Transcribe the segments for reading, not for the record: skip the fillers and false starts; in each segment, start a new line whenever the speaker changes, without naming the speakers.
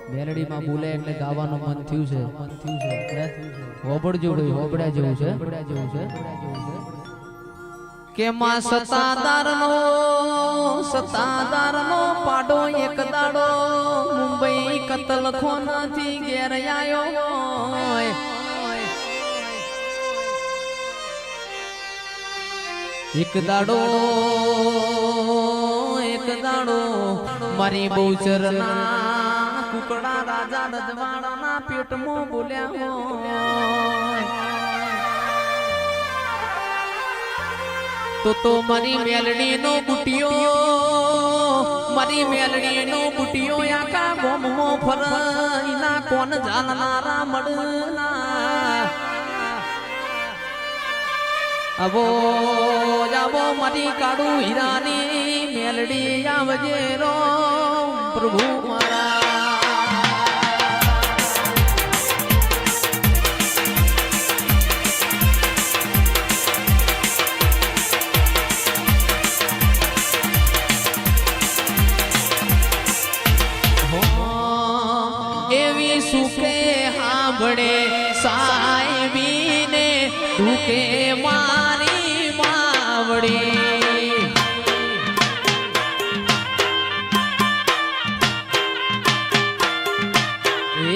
મેલડી માં બોલે એટલે ગાવાનું મન થયું છે હોબળજો ભાઈ હોબળ્યા જેવું છે કે માં સતાદાર નો પાડો એક દાડો મુંબઈ કતલખોનાથી ઘેર આયો એક દાડો મારી બહુચરના કુકડા રાજા રજવાડાના પેટમાં બોલ્યા તો મારી મેલડી નો બુટિયો આકા ગોમો ફરઈના કોણ જાણનારા મળના અબો જાબો મારી કાળુ હીરાની મેલડી આવજે રો પ્રભુ મારા એવી સુખે હાંભળે સાહેબીને દુખે મારી માવડી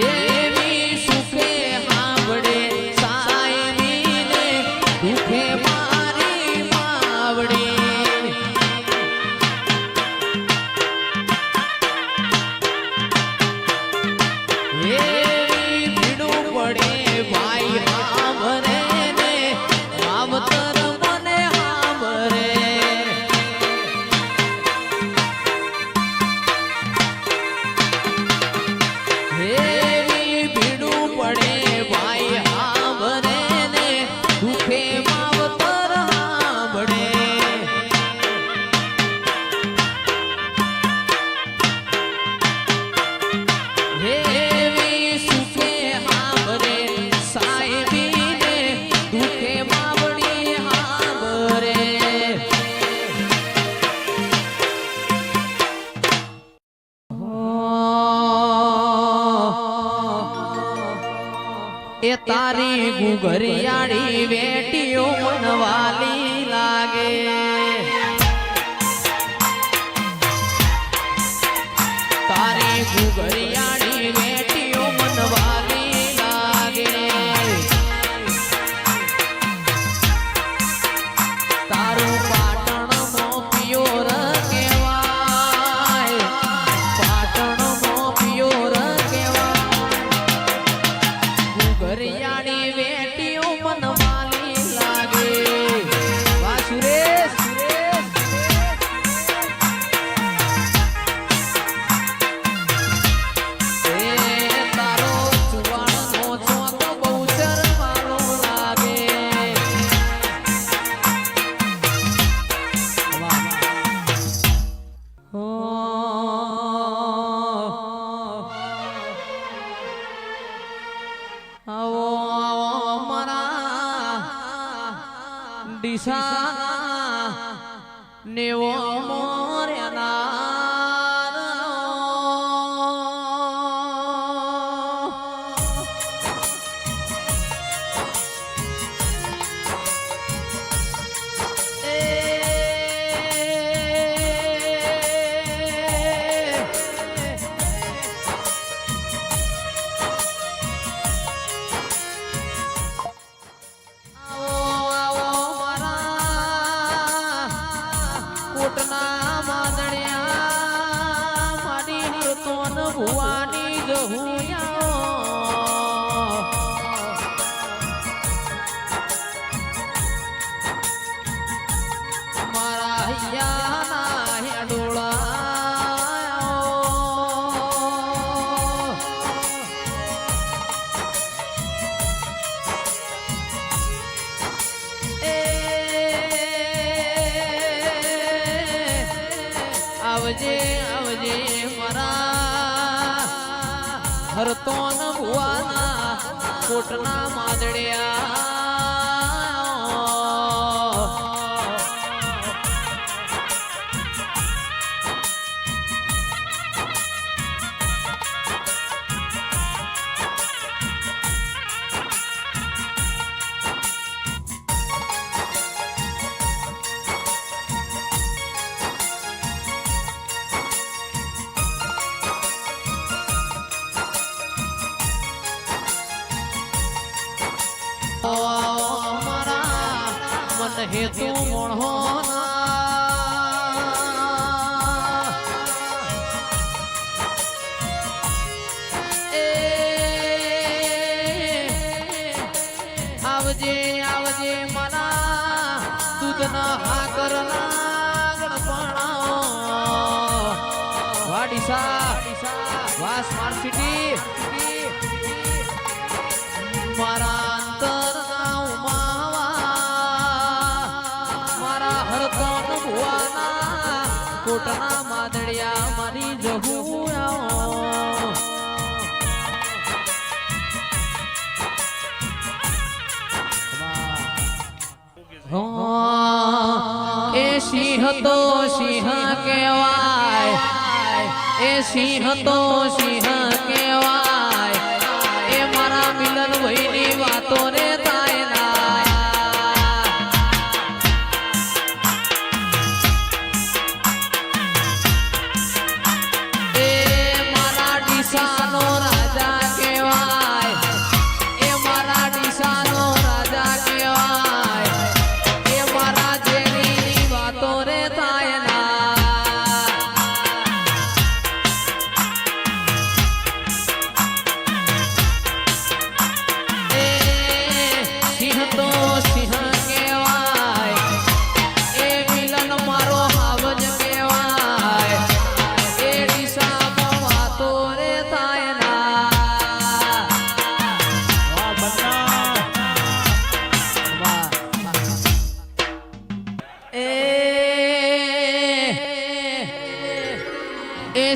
એવી સુખે હાંભળે સાહેબીને દુખે મારી માવડી એવી ભીડું પડે ભાઈ હાંભળે ને માવતર મને હાંભળે એવી ભીડું પડે ભાઈ હાંભળે ને દુખે માવતર હાંભળે એવી સુખે હાંભળે સાહેબીને દુખે માવડી હાંભળે એ તારી ગુગરિયાળી વેટીઓ મનવાલી લાગે તારી ગુગરિયાળી વેટીઓ મનવાલી લાગે તારું પાટણ મોપિયોર કહેવાય પાટણ મોપિયોર કહેવાય ગુગરિયાળી વેટીઓ મનવાલી લાગે વાહ સુરેશ તારો ચુવાણનો ચોક બહુચર મારો લાગે આવો મારા દિશા નેવો કોટના માદણ્યા માડી તોન ભુવાની જહુયા મારા હૈયાના હેડોળા આવજે આવજે મારા હરતોન ભુવાના કોટના માદડિયા હેતુ મોણો આવજે આવજે મારા દૂધના હાકરના ગણપણા વાડીસા વા સ્માર્ટ સિટી મારા અંતરના ઉમાવા મારા હરકન ભુવાના કોટના માદડિયા મારી જહું એ સિંહ તો સિંહ કહેવાય એ સિંહ તો સિંહ કહેવાય એ મારા મિલન ભાઈની વાતો રે તાયના એ મારા ડીસાનો રાજા કહેવાય એ મારા ડીસાનો રાજા કહેવાય એ મારા જેની વાતો રે તાયના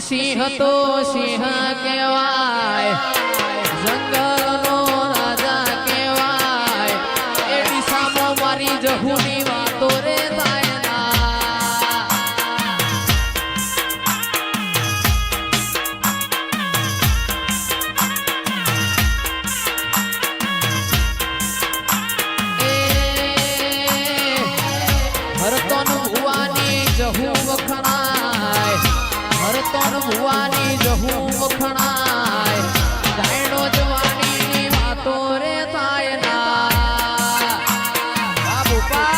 સિંહ તો સિંહ કહેવાય જંગલનો રાજા કહેવાય એ દિશામાં મારી જહુની વાતો રે હરતન ભુવાની જહુ વખણાય હરતન ભુવાની જહુ વખણાય ગાયડો જવાનીની વાતો રે થાય ના બાપા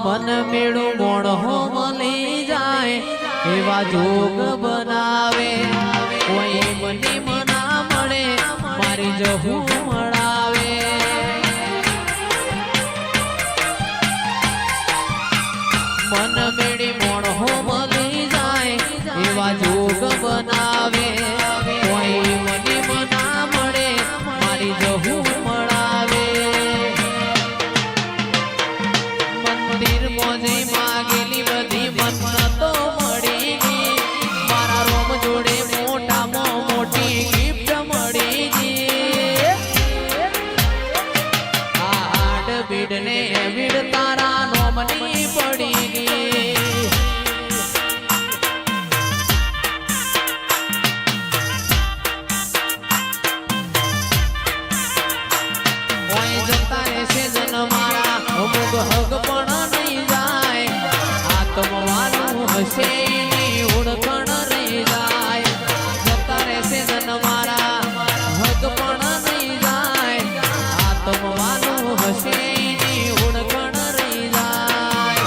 મન મેળું મોણો મળી જાય એવા જોગ બનાવે કોઈ મને મના મળે મારી જહું મળાવે મન મેળી મોણો મળી જાય એવા જોગ બનાવે કોઈ મને મના મળે મારી જહું મળાવે મંદિર મોજે માગેલી બધી મન્નતો મળી ગઈ મારા રોમ જોડે મોટામાં મોટી ગિફ્ટ મળી ગઈ આ હાડ બીડ ને બીડ તારા નોમની પડી ગઈ કોઈ જતા રહેશે જન મારા અમુક હક પણ નહીં જાય આત્મવાનું હશે એની ઓળખણ રહી જાય જતા રહેશે જન મારા હક પણ નહીં જાય આત્મવાનું હશે એની ઓળખણ રહી જાય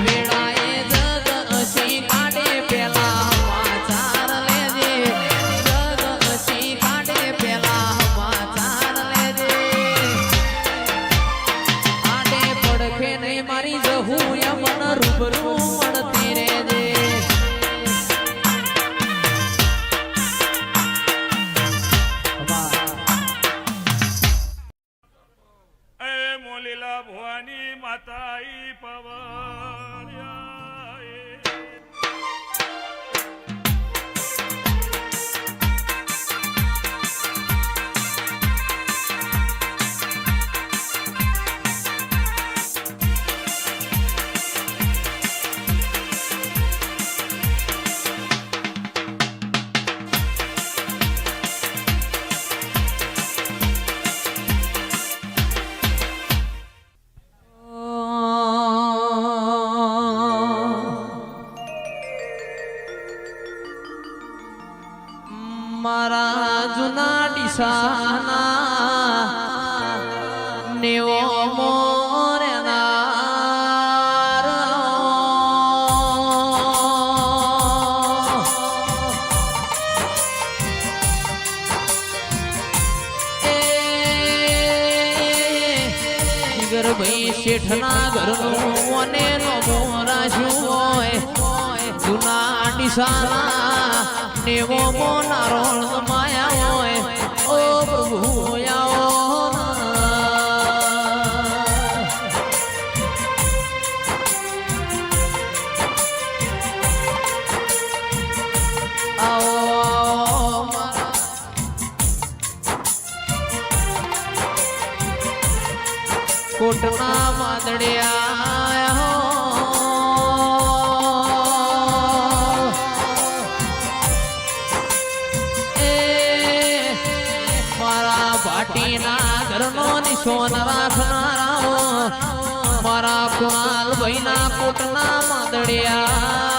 વેળાએ જગ હસી કાઢે પેલા સમાચાર લેજે જગ હસી કાઢે પેલા સમાચાર લેજે આડે પડખે નહીં મારી જહું યમન રૂબરૂ મળતી રહેજે
એ મોલીલા ભવાની માતાઈ પવળ્યા
દિશાના નેવો મોરનાર ભાઈ શેઠના ઘરનું અને મોરાશું હોય જૂના ડીસાના નેવો મોનારો માયા હોય ઓ પ્રભુ કોટના વાદળિયા મારા ભાટીના ઘરનો નિશોન રાખનારા મારા કુણાલ ભાઈના કોટના વાદળિયા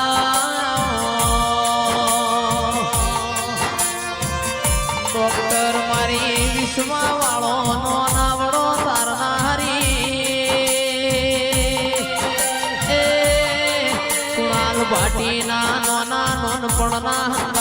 ડોક્ટર મારી વિશ્વા વાળો નો નાવડો તારનારી ભાટીના નોના નોનપણના